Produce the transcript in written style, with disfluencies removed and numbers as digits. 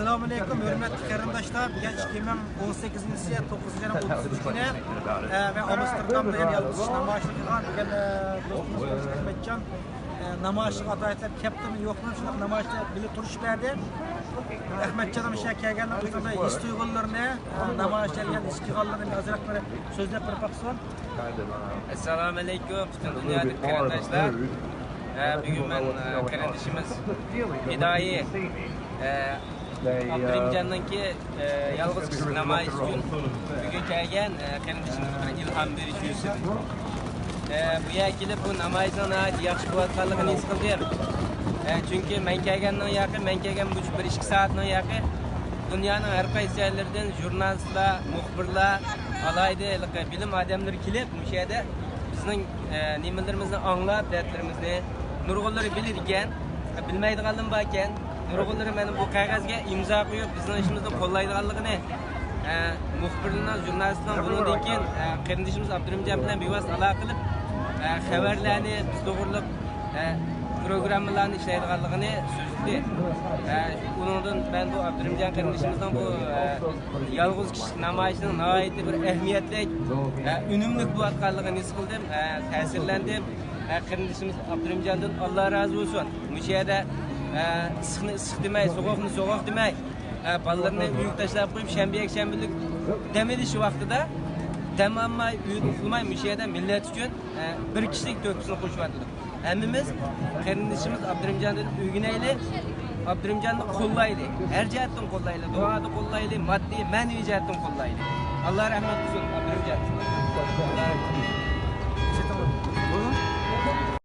Selamünaleyküm hürmetli kardeşler. Genç 2018 yıl 9. ayın 30 günü ve Amsterdam'da yalnız namaşlık kılan dostumuz Ahmetcan namaşlık adayetler kaptanı yokluğun için namaşlık bile turuş verdi. Ahmetcan'ın şey kelgenler kızında his duygularını namaşlık yani istiğlallarını azrakları sözler bırakson. Selamünaleyküm bütün dünyadaki kardeşler. Bugün ben kardeşimiz Hidayı Abdurrahimcan'ınki yalnız kişi namayış için bugün kelgen kardeşimiz bir ilham verici yüzü. Bu yakilip bu namayışdan yaxşı bolatqanligini his qildim. Çünkü men kelgandan yaqin, men kelgan bu 1-2 saatdan yaqin dunyoning har qaysi yerlaridan jurnalistlar, muxbirlar, alayda bilim odamlari kelib, bu yerda bizning nimalarimizni anglab, dardlarimizni nurg'unlari bilir ekan, bilmaydiganlar bor ekan. Nurg'unlari mana bu qog'ozga imzo qo'yib, bizning ishimizni qo'llaydiganligini muxbirlar, jurnalistlar bundan keyin qarindishimiz Abdurahimjon bilan bevosita aloqa qilib, xabarlarni biz to'g'rilab programmalarni ishlaydiganligini so'zladi. Undan ben bu Abdurahimjon qarindishimizning bu yolg'iz kishi namoyishining nihoyatda bir ahamiyatli, unumli bo'layotganligini his qildim, ta'sirlandim. Qarindishimiz Abdurahimjondan Alloh razı olsun. Bu yerda issiqni issiq demay, so'g'oqni so'g'oq demay, bolalarni uyga tashlab qo'yib, shanba-yakshanbalik dam olish vaqtida dam olmay, uyda uxlamay, bu yerda millat uchun bir kishilik to'kisini qo'shyapti. Hammamiz qarindishimiz Abdurahimjondan uygunaylik, Abdurahimjonni qo'llaylik. Har jihatdan qo'llaylik, duoda qo'llaylik, moddiy, ma'naviy jihatdan qo'llaylik. Alloh rahmat qilsin Abdurahimjon.